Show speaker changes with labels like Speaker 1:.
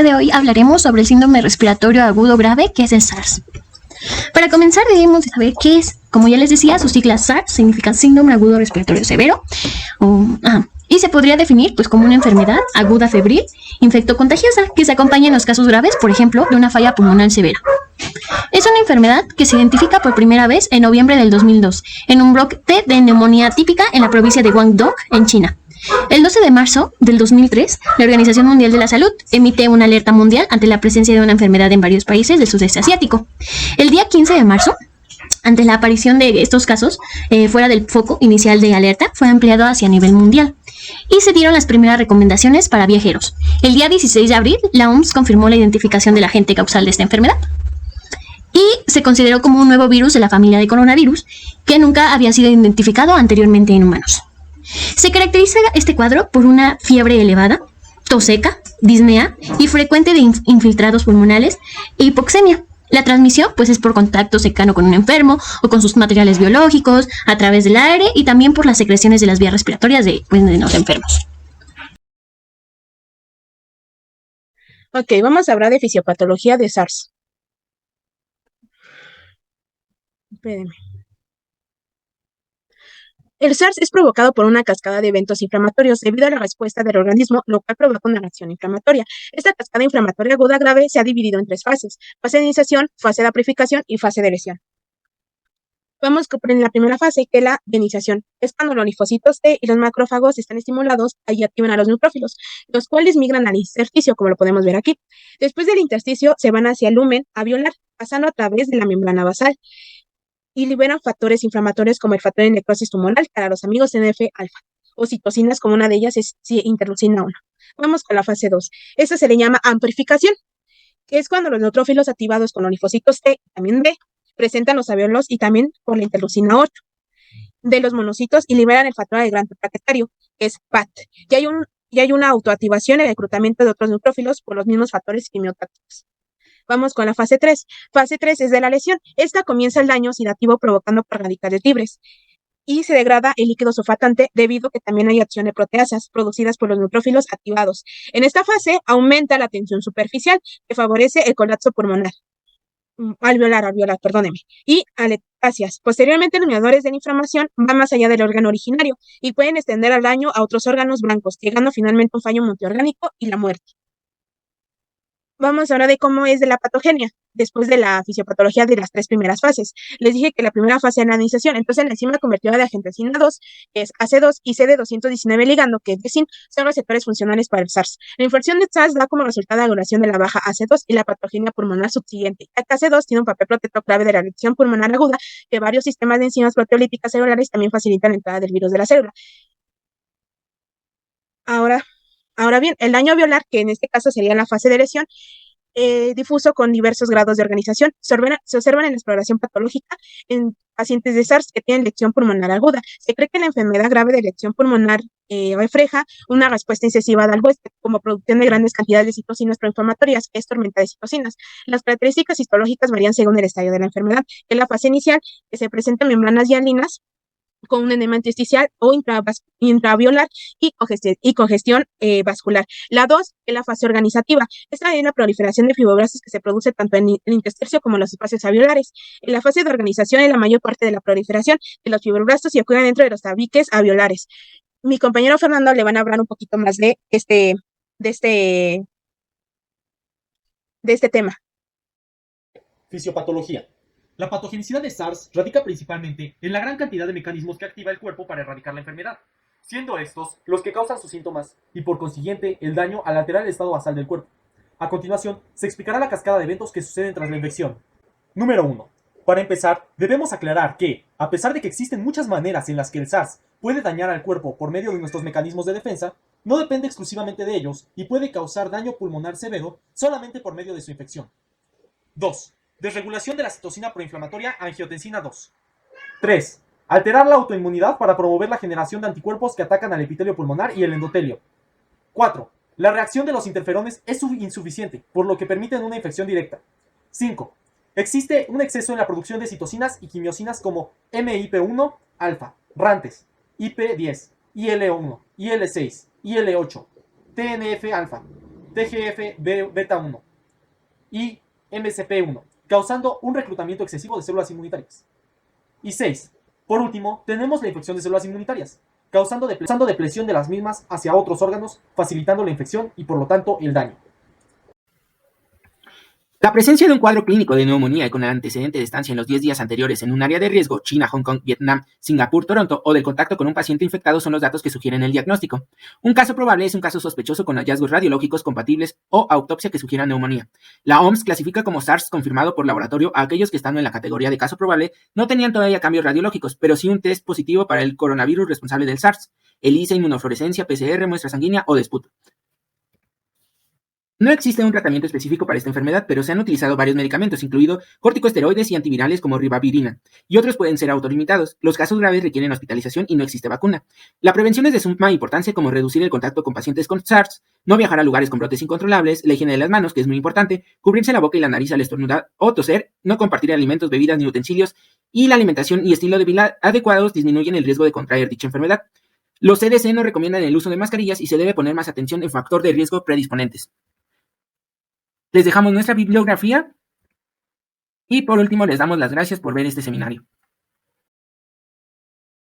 Speaker 1: De hoy hablaremos sobre el síndrome respiratorio agudo grave, que es el SARS. Para comenzar debemos saber qué es. Como ya les decía, sus siglas SARS significan síndrome agudo respiratorio severo, y se podría definir como una enfermedad aguda febril infectocontagiosa que se acompaña en los casos graves, por ejemplo, de una falla pulmonar severa. Es una enfermedad que se identifica por primera vez en noviembre del 2002 en un brote de neumonía típica en la provincia de Guangdong, en China. El 12 de marzo del 2003, la Organización Mundial de la Salud emite una alerta mundial ante la presencia de una enfermedad en varios países del sudeste asiático. El día 15 de marzo, ante la aparición de estos casos fuera del foco inicial de alerta, fue ampliado hacia nivel mundial y se dieron las primeras recomendaciones para viajeros. El día 16 de abril, la OMS confirmó la identificación del agente causal de esta enfermedad y se consideró como un nuevo virus de la familia de coronavirus que nunca había sido identificado anteriormente en humanos. Se caracteriza este cuadro por una fiebre elevada, tos seca, disnea y frecuente de infiltrados pulmonares e hipoxemia. La transmisión es por contacto cercano con un enfermo o con sus materiales biológicos, a través del aire y también por las secreciones de las vías respiratorias de los enfermos.
Speaker 2: Ok, vamos a hablar de fisiopatología de SARS. Espérenme. El SARS es provocado por una cascada de eventos inflamatorios debido a la respuesta del organismo, lo cual provoca una reacción inflamatoria. Esta cascada inflamatoria aguda grave se ha dividido en 3 fases: fase de iniciación, fase de amplificación y fase de lesión. Vamos con la primera fase, que es la de iniciación. Es cuando los linfocitos T y los macrófagos están estimulados y activan a los neutrófilos, los cuales migran al intersticio, como lo podemos ver aquí. Después del intersticio se van hacia el lumen alveolar, pasando a través de la membrana basal, y liberan factores inflamatorios como el factor de necrosis tumoral para los amigos TNF-alfa, o citocinas, como una de ellas es interleucina 1. Vamos con la fase 2. Esta se le llama amplificación, que es cuando los neutrófilos activados con los linfocitos T y también B presentan los alvéolos y también por la interleucina 8 de los monocitos y liberan el factor de gran plaquetario, que es PAT. Y hay una autoactivación en el reclutamiento de otros neutrófilos por los mismos factores quimiotácticos. Vamos con la fase 3. Fase 3 es de la lesión. Esta comienza el daño oxidativo provocando por radicales libres y se degrada el líquido surfactante debido a que también hay acción de proteasas producidas por los neutrófilos activados. En esta fase aumenta la tensión superficial que favorece el colapso pulmonar. Alveolar, perdóneme, y aletáceas. Posteriormente, los mediadores de la inflamación van más allá del órgano originario y pueden extender el daño a otros órganos blancos, llegando finalmente a un fallo multiorgánico y la muerte. Vamos ahora de cómo es de la patogenia, después de la fisiopatología de las 3 primeras fases. Les dije que la primera fase era la iniciación, entonces la enzima convertida de angiotensina 2, que es AC2, y CD219 ligando, que es de zinc, son receptores funcionales para el SARS. La infección de SARS da como resultado la regulación de la baja AC2 y la patogenia pulmonar subsiguiente. AC2 tiene un papel protector clave de la reacción pulmonar aguda, que varios sistemas de enzimas proteolíticas celulares también facilitan la entrada del virus de la célula. Ahora bien, el daño alveolar, que en este caso sería la fase de lesión, difuso con diversos grados de organización, se observan en la exploración patológica en pacientes de SARS que tienen lesión pulmonar aguda. Se cree que la enfermedad grave de lesión pulmonar refleja una respuesta excesiva al huésped, como producción de grandes cantidades de citocinas proinflamatorias, que es tormenta de citocinas. Las características histológicas varían según el estadio de la enfermedad. En la fase inicial, que se presentan membranas hialinas con un enema intersticial o intraalveolar y congestión vascular. La 2 es la fase organizativa. Esta es la proliferación de fibroblastos que se produce tanto en el intersticio como en los espacios alveolares. En la fase de organización es la mayor parte de la proliferación de los fibroblastos y ocurren dentro de los tabiques alveolares. Mi compañero Fernando le van a hablar un poquito más de este tema.
Speaker 3: Fisiopatología. La patogenicidad de SARS radica principalmente en la gran cantidad de mecanismos que activa el cuerpo para erradicar la enfermedad, siendo estos los que causan sus síntomas y por consiguiente el daño al alterar el estado basal del cuerpo. A continuación, se explicará la cascada de eventos que suceden tras la infección. Número 1. Para empezar, debemos aclarar que, a pesar de que existen muchas maneras en las que el SARS puede dañar al cuerpo por medio de nuestros mecanismos de defensa, no depende exclusivamente de ellos y puede causar daño pulmonar severo solamente por medio de su infección. 2. Desregulación de la citocina proinflamatoria angiotensina 2. 3. Alterar la autoinmunidad para promover la generación de anticuerpos que atacan al epitelio pulmonar y el endotelio. 4. La reacción de los interferones es insuficiente, por lo que permiten una infección directa. 5. Existe un exceso en la producción de citocinas y quimiosinas como MIP1 alfa, RANTES, IP10, IL1, IL6, IL8, TNF alfa, TGF-beta 1 y MCP1, causando un reclutamiento excesivo de células inmunitarias. Y 6. Por último, tenemos la infección de células inmunitarias, causando depresión de las mismas hacia otros órganos, facilitando la infección y por lo tanto el daño.
Speaker 4: La presencia de un cuadro clínico de neumonía y con el antecedente de estancia en los 10 días anteriores en un área de riesgo, China, Hong Kong, Vietnam, Singapur, Toronto, o del contacto con un paciente infectado son los datos que sugieren el diagnóstico. Un caso probable es un caso sospechoso con hallazgos radiológicos compatibles o autopsia que sugieran neumonía. La OMS clasifica como SARS confirmado por laboratorio a aquellos que estando en la categoría de caso probable no tenían todavía cambios radiológicos, pero sí un test positivo para el coronavirus responsable del SARS, ELISA, inmunofluorescencia, PCR, muestra sanguínea o de Sput. No existe un tratamiento específico para esta enfermedad, pero se han utilizado varios medicamentos, incluido corticosteroides y antivirales como ribavirina, y otros pueden ser autolimitados. Los casos graves requieren hospitalización y no existe vacuna. La prevención es de suma importancia, como reducir el contacto con pacientes con SARS, no viajar a lugares con brotes incontrolables, la higiene de las manos, que es muy importante, cubrirse la boca y la nariz al estornudar o toser, no compartir alimentos, bebidas ni utensilios, y la alimentación y estilo de vida adecuados disminuyen el riesgo de contraer dicha enfermedad. Los CDC no recomiendan el uso de mascarillas y se debe poner más atención en factor de riesgo predisponentes. Les dejamos nuestra bibliografía y por último les damos las gracias por ver este seminario.